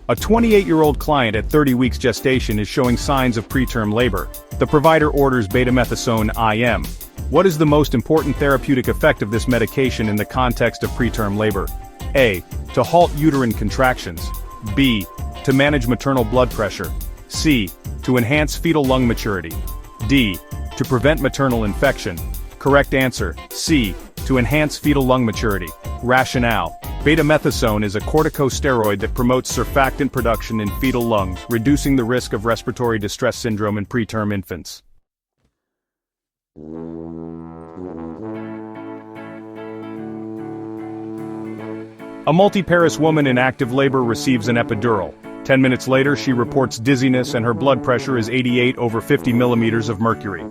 A 28-year-old client at 30 weeks gestation is showing signs of preterm labor. The provider orders betamethasone IM. What is the most important therapeutic effect of this medication in the context of preterm labor? A. To halt uterine contractions. B. To manage maternal blood pressure. C. To enhance fetal lung maturity. D. To prevent maternal infection. Correct answer, C. To enhance fetal lung maturity. Rationale. Betamethasone is a corticosteroid that promotes surfactant production in fetal lungs, reducing the risk of respiratory distress syndrome in preterm infants. A multiparous woman in active labor receives an epidural. 10 minutes later, she reports dizziness and her blood pressure is 88/50 millimeters of mercury.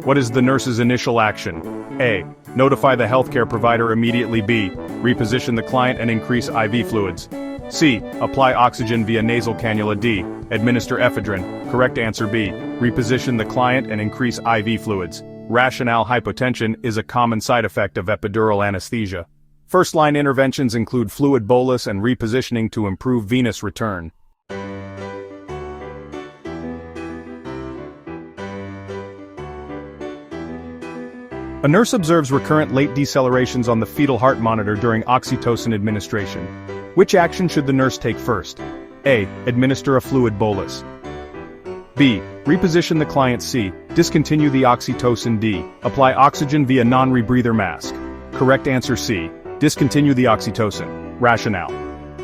What is the nurse's initial action? A. Notify the healthcare provider immediately. B. Reposition the client and increase IV fluids. C. Apply oxygen via nasal cannula. D. Administer ephedrine. Correct answer B. Reposition the client and increase IV fluids. Rationale. Hypotension is a common side effect of epidural anesthesia. First-line interventions include fluid bolus and repositioning to improve venous return. A nurse observes recurrent late decelerations on the fetal heart monitor during oxytocin administration. Which action should the nurse take first? A. Administer a fluid bolus. B. Reposition the client. C. Discontinue the oxytocin. D. Apply oxygen via non-rebreather mask. Correct answer C. Discontinue the oxytocin. Rationale.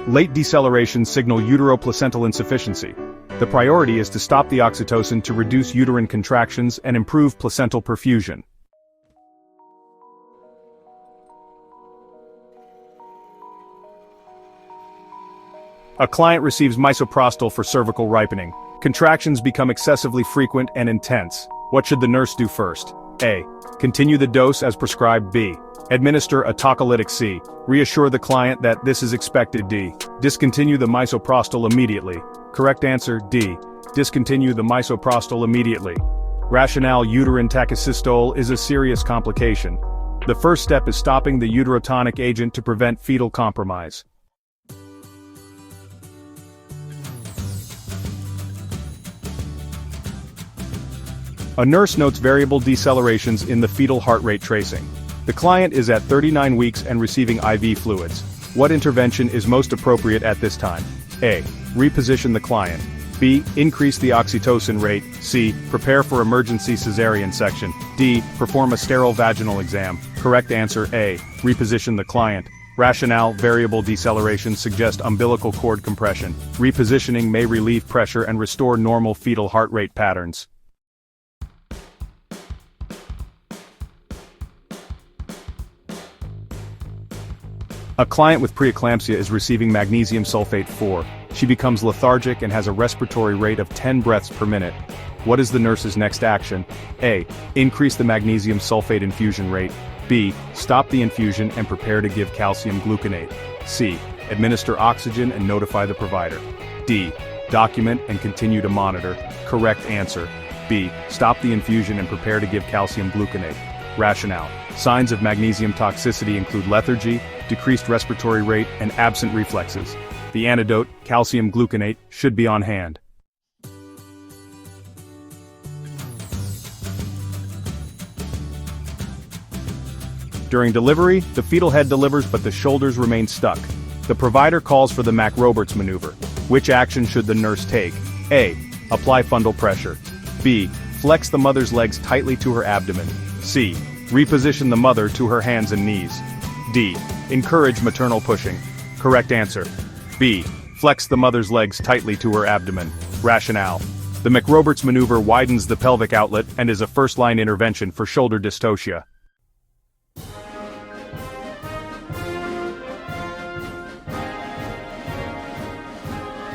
Late decelerations signal uteroplacental insufficiency. The priority is to stop the oxytocin to reduce uterine contractions and improve placental perfusion. A client receives misoprostol for cervical ripening. Contractions become excessively frequent and intense. What should the nurse do first? A. Continue the dose as prescribed. B. Administer a tocolytic. C. Reassure the client that this is expected. D. Discontinue the misoprostol immediately. Correct answer D. Discontinue the misoprostol immediately. Rationale. Uterine tachycystole is a serious complication. The first step is stopping the uterotonic agent to prevent fetal compromise. A nurse notes variable decelerations in the fetal heart rate tracing. The client is at 39 weeks and receiving IV fluids. What intervention is most appropriate at this time? A. Reposition the client. B. Increase the oxytocin rate. C. Prepare for emergency cesarean section. D. Perform a sterile vaginal exam. Correct answer A. Reposition the client. Rationale. Variable decelerations suggest umbilical cord compression. Repositioning may relieve pressure and restore normal fetal heart rate patterns. A client with preeclampsia is receiving magnesium sulfate 4. She becomes lethargic and has a respiratory rate of 10 breaths per minute. What is the nurse's next action? A. Increase the magnesium sulfate infusion rate. B. Stop the infusion and prepare to give calcium gluconate. C. Administer oxygen and notify the provider. D. Document and continue to monitor. Correct answer. B. Stop the infusion and prepare to give calcium gluconate. Rationale. Signs of magnesium toxicity include lethargy, decreased respiratory rate, and absent reflexes. The antidote, calcium gluconate, should be on hand. During delivery, the fetal head delivers but the shoulders remain stuck. The provider calls for the Mac-Roberts maneuver. Which action should the nurse take? A. Apply fundal pressure. B. Flex the mother's legs tightly to her abdomen. C. Reposition the mother to her hands and knees. D. Encourage maternal pushing. Correct answer. B. Flex the mother's legs tightly to her abdomen. Rationale. The Mac-Roberts maneuver widens the pelvic outlet and is a first-line intervention for shoulder dystocia.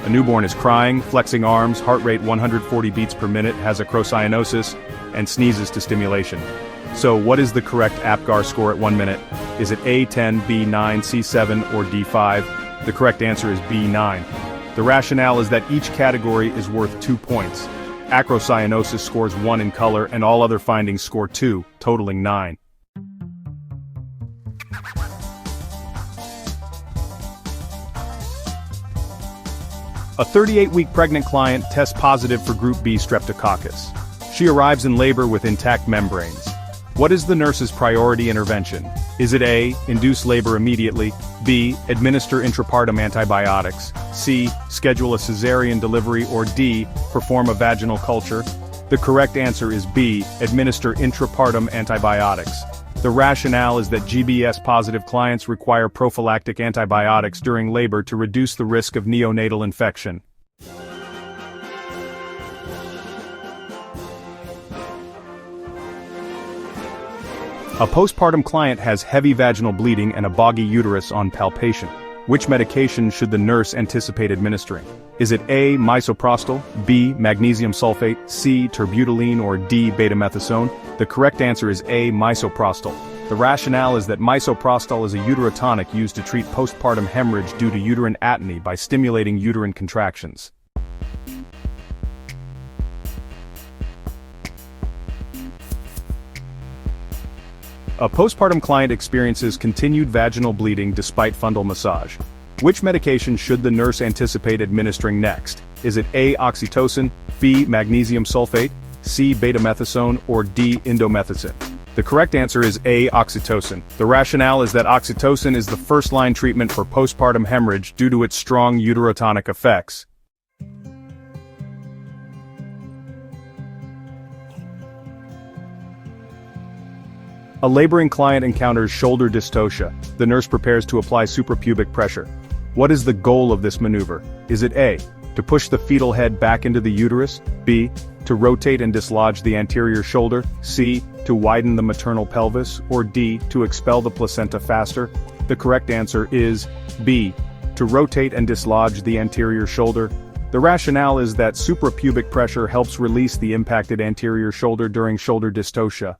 A newborn is crying, flexing arms, heart rate 140 beats per minute, has acrocyanosis, and sneezes to stimulation. So what is the correct APGAR score at 1 minute? Is it A10, B9, C7, or D5? The correct answer is B9. The rationale is that each category is worth 2 points. Acrocyanosis scores 1 in color and all other findings score 2, totaling 9. A 38-week pregnant client tests positive for Group B streptococcus. She arrives in labor with intact membranes. What is the nurse's priority intervention? Is it A, induce labor immediately, B, administer intrapartum antibiotics, C, schedule a cesarean delivery, or D, perform a vaginal culture? The correct answer is B, administer intrapartum antibiotics. The rationale is that GBS-positive clients require prophylactic antibiotics during labor to reduce the risk of neonatal infection. A postpartum client has heavy vaginal bleeding and a boggy uterus on palpation. Which medication should the nurse anticipate administering? Is it A, misoprostol, B, magnesium sulfate, C, terbutaline, or D, betamethasone? The correct answer is A, misoprostol. The rationale is that misoprostol is a uterotonic used to treat postpartum hemorrhage due to uterine atony by stimulating uterine contractions. A postpartum client experiences continued vaginal bleeding despite fundal massage. Which medication should the nurse anticipate administering next? Is it A, oxytocin, B, magnesium sulfate, C, betamethasone, or D, indomethacin? The correct answer is A, oxytocin. The rationale is that oxytocin is the first-line treatment for postpartum hemorrhage due to its strong uterotonic effects. A laboring client encounters shoulder dystocia. The nurse prepares to apply suprapubic pressure. What is the goal of this maneuver? Is it A, to push the fetal head back into the uterus, B, to rotate and dislodge the anterior shoulder, C, to widen the maternal pelvis, or D, to expel the placenta faster? The correct answer is B, to rotate and dislodge the anterior shoulder. The rationale is that suprapubic pressure helps release the impacted anterior shoulder during shoulder dystocia.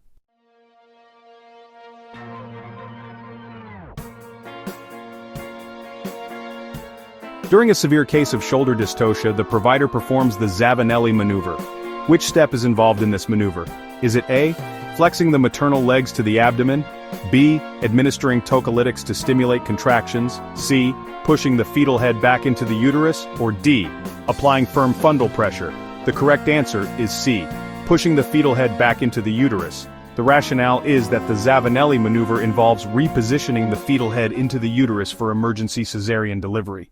During a severe case of shoulder dystocia, the provider performs the Zavanelli maneuver. Which step is involved in this maneuver? Is it A, flexing the maternal legs to the abdomen, B, administering tocolytics to stimulate contractions, C, pushing the fetal head back into the uterus, or D, applying firm fundal pressure? The correct answer is C, pushing the fetal head back into the uterus. The rationale is that the Zavanelli maneuver involves repositioning the fetal head into the uterus for emergency cesarean delivery.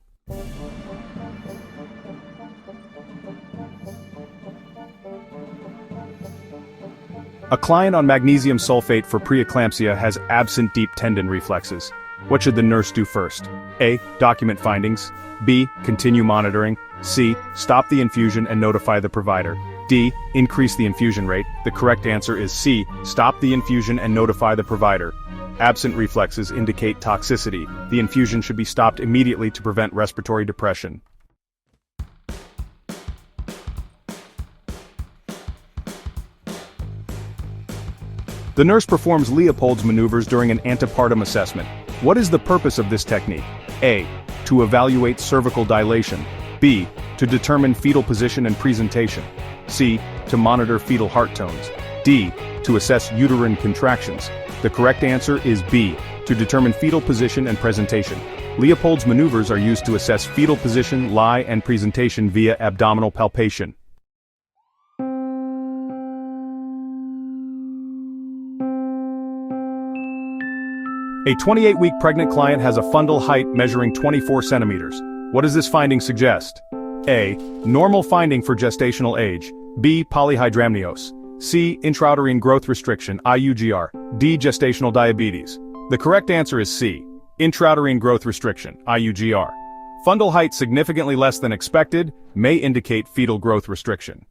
A client on magnesium sulfate for preeclampsia has absent deep tendon reflexes. What should the nurse do first? A, document findings. B, continue monitoring. C, stop the infusion and notify the provider. D, increase the infusion rate. The correct answer is C, stop the infusion and notify the provider. Absent reflexes indicate toxicity. The infusion should be stopped immediately to prevent respiratory depression. The nurse performs Leopold's maneuvers during an antepartum assessment. What is the purpose of this technique? A, to evaluate cervical dilation. B, to determine fetal position and presentation. C, to monitor fetal heart tones. D, to assess uterine contractions. The correct answer is B, to determine fetal position and presentation. Leopold's maneuvers are used to assess fetal position, lie, and presentation via abdominal palpation. A 28-week pregnant client has a fundal height measuring 24 centimeters. What does this finding suggest? A, normal finding for gestational age. B, polyhydramnios. C, intrauterine growth restriction, IUGR. D, gestational diabetes. The correct answer is C, intrauterine growth restriction, IUGR. Fundal height significantly less than expected may indicate fetal growth restriction.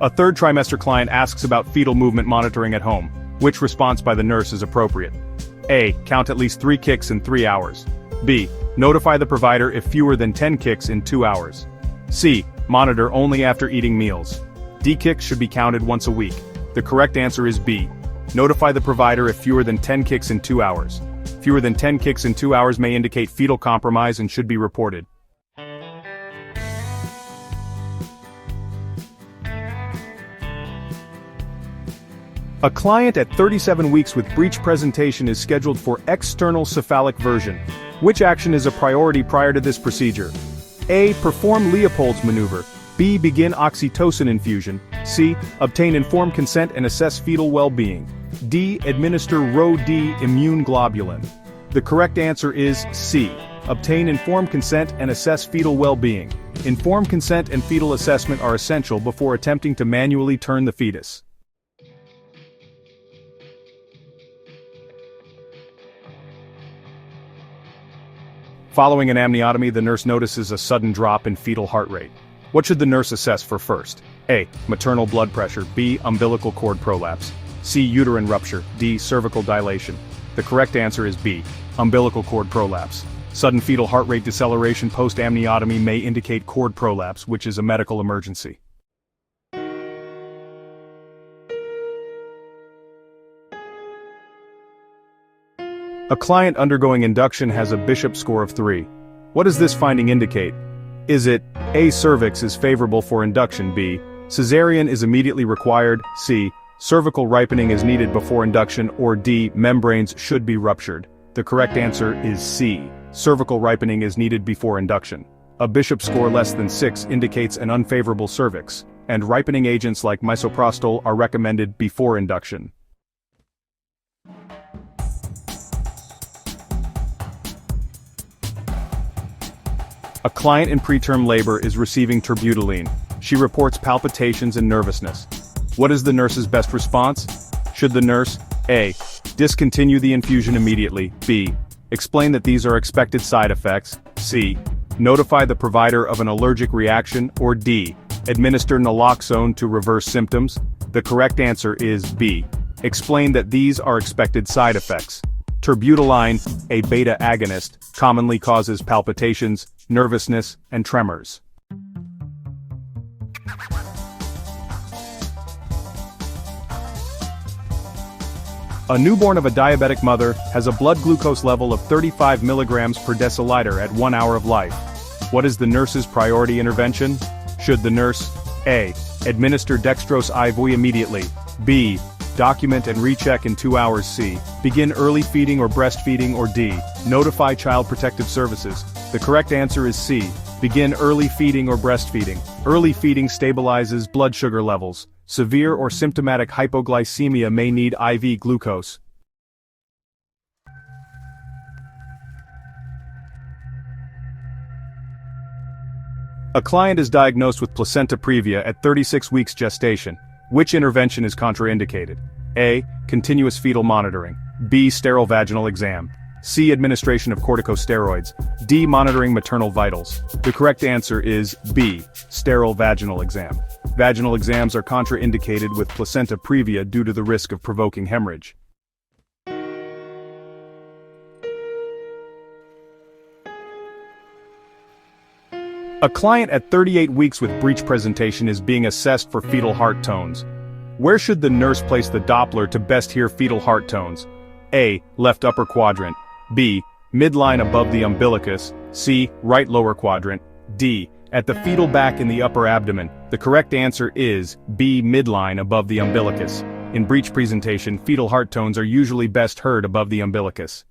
A third trimester client asks about fetal movement monitoring at home. Which response by the nurse is appropriate? A, count at least 3 kicks in 3 hours. B, notify the provider if fewer than 10 kicks in 2 hours. C, monitor only after eating meals. D, kicks should be counted once a week. The correct answer is B, notify the provider if fewer than 10 kicks in 2 hours. Fewer than 10 kicks in 2 hours may indicate fetal compromise and should be reported. A client at 37 weeks with breech presentation is scheduled for external cephalic version. Which action is a priority prior to this procedure? A. Perform Leopold's maneuver. B. Begin oxytocin infusion. C. Obtain informed consent and assess fetal well-being. D. Administer Rho-D immune globulin. The correct answer is C. Obtain informed consent and assess fetal well-being. Informed consent and fetal assessment are essential before attempting to manually turn the fetus. Following an amniotomy, the nurse notices a sudden drop in fetal heart rate. What should the nurse assess for first? A. Maternal blood pressure. B. Umbilical cord prolapse. C. Uterine rupture. D. Cervical dilation. The correct answer is B. Umbilical cord prolapse. Sudden fetal heart rate deceleration post-amniotomy may indicate cord prolapse, which is a medical emergency. A client undergoing induction has a Bishop score of 3. What does this finding indicate? Is it A. Cervix is favorable for induction. B. Cesarean is immediately required. C. Cervical ripening is needed before induction. Or D. Membranes should be ruptured. The correct answer is C. Cervical ripening is needed before induction. A Bishop score less than 6 indicates an unfavorable cervix, and ripening agents like misoprostol are recommended before induction. A client in preterm labor is receiving terbutaline. She reports palpitations and nervousness. What is the nurse's best response? Should the nurse A. Discontinue the infusion immediately. B. Explain that these are expected side effects. C. Notify the provider of an allergic reaction. Or D. Administer naloxone to reverse symptoms? The correct answer is B. Explain that these are expected side effects. Terbutaline, a beta agonist, commonly causes palpitations, nervousness, and tremors. A newborn of a diabetic mother has a blood glucose level of 35 milligrams per deciliter at 1 hour of life. What is the nurse's priority intervention? Should the nurse A. Administer dextrose IV immediately. B. Document and recheck in 2 hours. C. Begin early feeding or breastfeeding. Or D. Notify Child Protective Services. The correct answer is C. Begin early feeding or breastfeeding. Early feeding stabilizes blood sugar levels. Severe or symptomatic hypoglycemia may need IV glucose. A client is diagnosed with placenta previa at 36 weeks gestation. Which intervention is contraindicated? A. Continuous fetal monitoring. B. Sterile vaginal exam. C. Administration of corticosteroids. D. Monitoring maternal vitals. The correct answer is B. Sterile vaginal exam. Vaginal exams are contraindicated with placenta previa due to the risk of provoking hemorrhage. A client at 38 weeks with breech presentation is being assessed for fetal heart tones. Where should the nurse place the Doppler to best hear fetal heart tones? A. Left upper quadrant. B. Midline above the umbilicus. C. Right lower quadrant. D. At the fetal back in the upper abdomen. The correct answer is B. Midline above the umbilicus. In breech presentation, fetal heart tones are usually best heard above the umbilicus.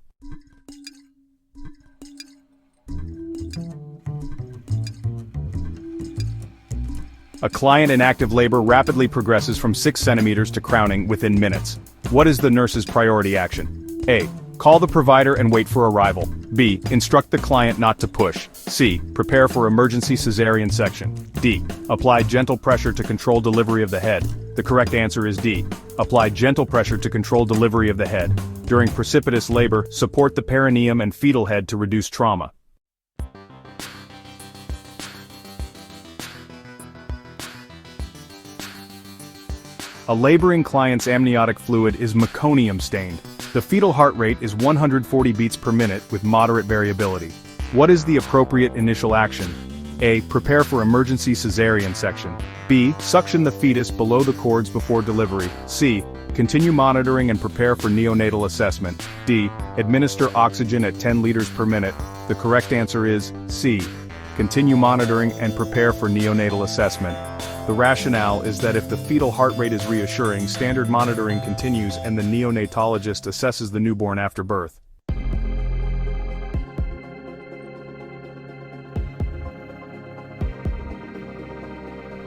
A client in active labor rapidly progresses from 6 centimeters to crowning within minutes. What is the nurse's priority action? A. Call the provider and wait for arrival. B. Instruct the client not to push. C. Prepare for emergency cesarean section. D. Apply gentle pressure to control delivery of the head. The correct answer is D. Apply gentle pressure to control delivery of the head. During precipitous labor, support the perineum and fetal head to reduce trauma. A laboring client's amniotic fluid is meconium stained. The fetal heart rate is 140 beats per minute with moderate variability. What is the appropriate initial action? A. Prepare for emergency cesarean section. B. Suction the fetus below the cords before delivery. C. Continue monitoring and prepare for neonatal assessment. D. Administer oxygen at 10 liters per minute. The correct answer is C. Continue monitoring and prepare for neonatal assessment. The rationale is that if the fetal heart rate is reassuring, standard monitoring continues and the neonatologist assesses the newborn after birth.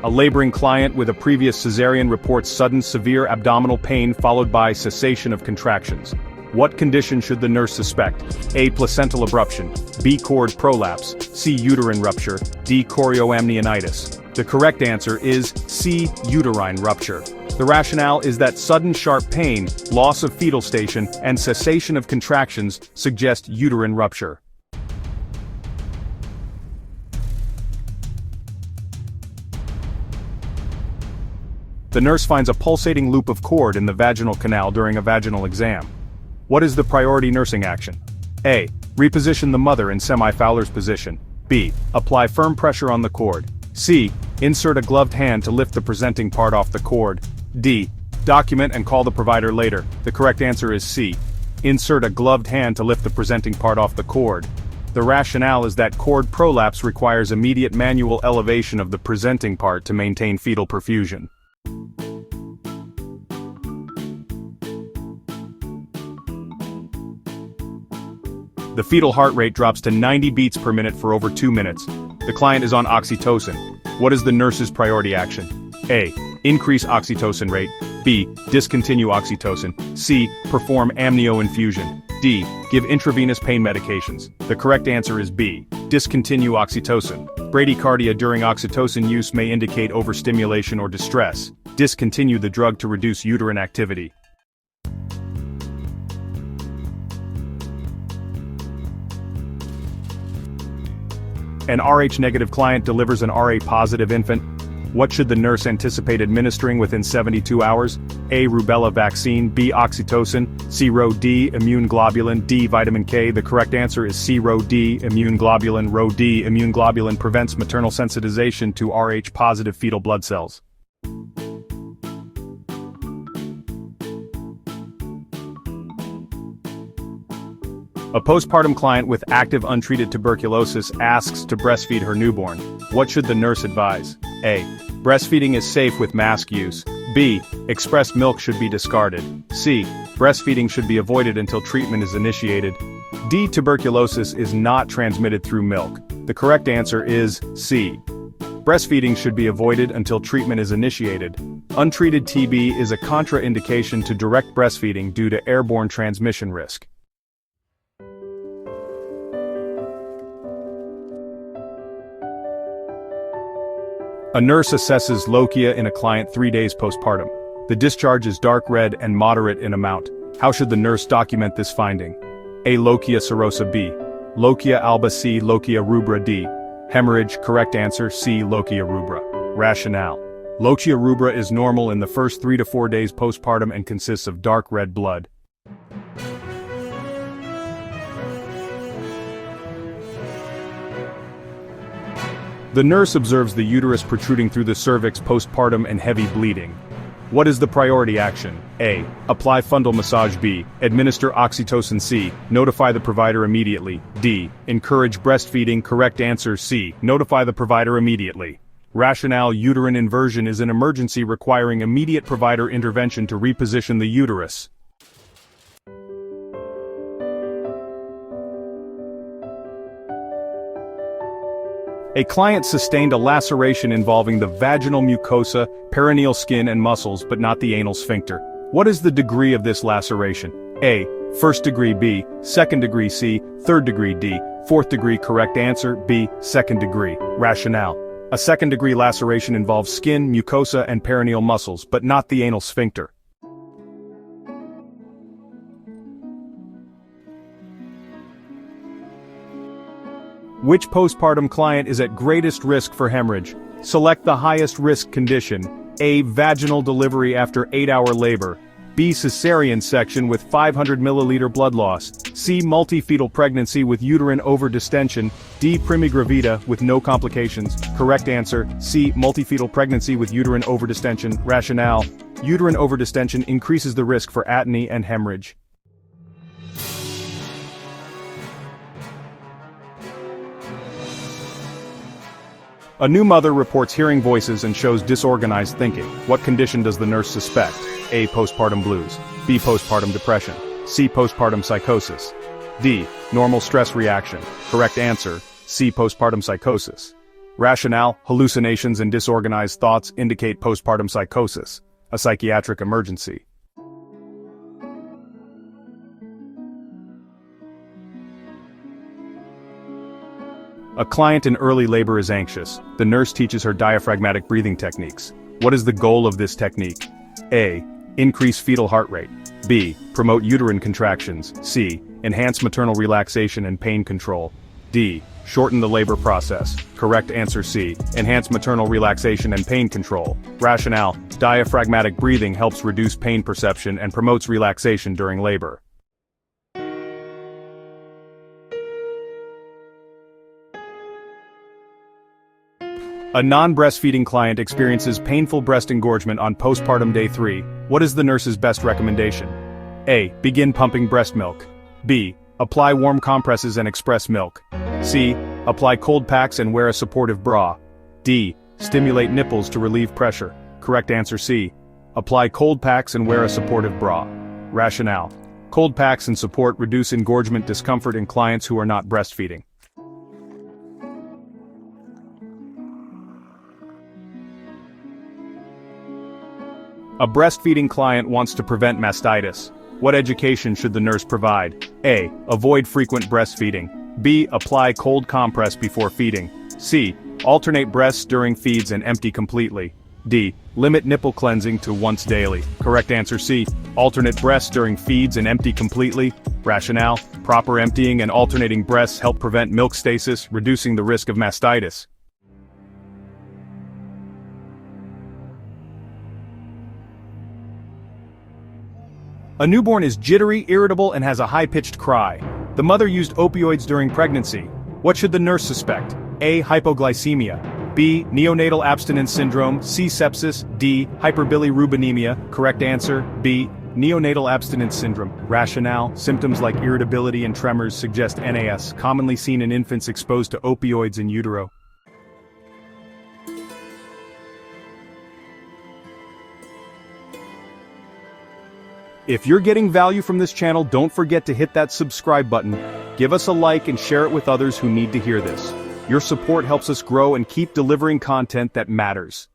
A laboring client with a previous cesarean reports sudden severe abdominal pain followed by cessation of contractions. What condition should the nurse suspect? A. Placental abruption, B. cord prolapse, C. uterine rupture, D. chorioamnionitis. The correct answer is C. Uterine rupture. The rationale is that sudden sharp pain, loss of fetal station, and cessation of contractions suggest uterine rupture. The nurse finds a pulsating loop of cord in the vaginal canal during a vaginal exam. What is the priority nursing action? A. Reposition the mother in semi-Fowler's position. B. Apply firm pressure on the cord. C. Insert a gloved hand to lift the presenting part off the cord. D. Document and call the provider later. The correct answer is C. Insert a gloved hand to lift the presenting part off the cord. The rationale is that cord prolapse requires immediate manual elevation of the presenting part to maintain fetal perfusion. The fetal heart rate drops to 90 beats per minute for over 2 minutes. The client is on oxytocin. What is the nurse's priority action? A. Increase oxytocin rate. B. Discontinue oxytocin. C. Perform amnio infusion. D. Give intravenous pain medications. The correct answer is B. Discontinue oxytocin. Bradycardia during oxytocin use may indicate overstimulation or distress. Discontinue the drug to reduce uterine activity. An Rh-negative client delivers an Ra-positive infant. What should the nurse anticipate administering within 72 hours? A. Rubella vaccine, B. Oxytocin, C. Rho D, immune globulin, D. Vitamin K. The correct answer is C. Rho D, immune globulin. Rho D, immune globulin prevents maternal sensitization to Rh-positive fetal blood cells. A postpartum client with active untreated tuberculosis asks to breastfeed her newborn. What should the nurse advise? A. Breastfeeding is safe with mask use. B. Expressed milk should be discarded. C. Breastfeeding should be avoided until treatment is initiated. D. Tuberculosis is not transmitted through milk. The correct answer is C. Breastfeeding should be avoided until treatment is initiated. Untreated TB is a contraindication to direct breastfeeding due to airborne transmission risk. A nurse assesses lochia in a client 3 days postpartum. The discharge is dark red and moderate in amount. How should the nurse document this finding? A. Lochia serosa. B. Lochia alba. C. Lochia rubra. D. Hemorrhage. Correct answer C. Lochia rubra. Rationale. Lochia rubra is normal in the first 3 to 4 days postpartum and consists of dark red blood. The nurse observes the uterus protruding through the cervix postpartum and heavy bleeding. What is the priority action? A. Apply fundal massage. B. Administer oxytocin. C. Notify the provider immediately. D. Encourage breastfeeding. Correct answer C. Notify the provider immediately. Rationale: uterine inversion is an emergency requiring immediate provider intervention to reposition the uterus. A client sustained a laceration involving the vaginal mucosa, perineal skin and muscles but not the anal sphincter. What is the degree of this laceration? A. First degree. B. Second degree. C. Third degree. D. Fourth degree. Correct answer B. Second degree. Rationale: a second degree laceration involves skin, mucosa and perineal muscles but not the anal sphincter. Which postpartum client is at greatest risk for hemorrhage? Select the highest risk condition. A. Vaginal delivery after 8-hour labor. B. Cesarean section with 500 milliliter blood loss. C. Multifetal pregnancy with uterine overdistension. D. Primigravida with no complications. Correct answer C. Multifetal pregnancy with uterine overdistension. Rationale: uterine overdistension increases the risk for atony and hemorrhage. A new mother reports hearing voices and shows disorganized thinking. What condition does the nurse suspect? A. Postpartum blues. B. Postpartum depression. C. Postpartum psychosis. D. Normal stress reaction. Correct answer, C. Postpartum psychosis. Rationale: hallucinations and disorganized thoughts indicate postpartum psychosis, a psychiatric emergency. A client in early labor is anxious. The nurse teaches her diaphragmatic breathing techniques. What is the goal of this technique? A. Increase fetal heart rate. B. Promote uterine contractions. C. Enhance maternal relaxation and pain control. D. Shorten the labor process. Correct answer C. Enhance maternal relaxation and pain control. Rationale: diaphragmatic breathing helps reduce pain perception and promotes relaxation during labor. A non-breastfeeding client experiences painful breast engorgement on postpartum day 3. What is the nurse's best recommendation? A. Begin pumping breast milk. B. Apply warm compresses and express milk. C. Apply cold packs and wear a supportive bra. D. Stimulate nipples to relieve pressure. Correct answer C. Apply cold packs and wear a supportive bra. Rationale: cold packs and support reduce engorgement discomfort in clients who are not breastfeeding. A breastfeeding client wants to prevent mastitis. What education should the nurse provide? A. Avoid frequent breastfeeding. B. Apply cold compress before feeding. C. Alternate breasts during feeds and empty completely. D. Limit nipple cleansing to once daily. Correct answer C. Alternate breasts during feeds and empty completely. Rationale: proper emptying and alternating breasts help prevent milk stasis, reducing the risk of mastitis. A newborn is jittery, irritable, and has a high-pitched cry. The mother used opioids during pregnancy. What should the nurse suspect? A. Hypoglycemia. B. Neonatal abstinence syndrome. C. Sepsis. D. Hyperbilirubinemia. Correct answer, B. Neonatal abstinence syndrome. Rationale: symptoms like irritability and tremors suggest NAS, commonly seen in infants exposed to opioids in utero. If you're getting value from this channel, don't forget to hit that subscribe button, give us a like and share it with others who need to hear this. Your support helps us grow and keep delivering content that matters.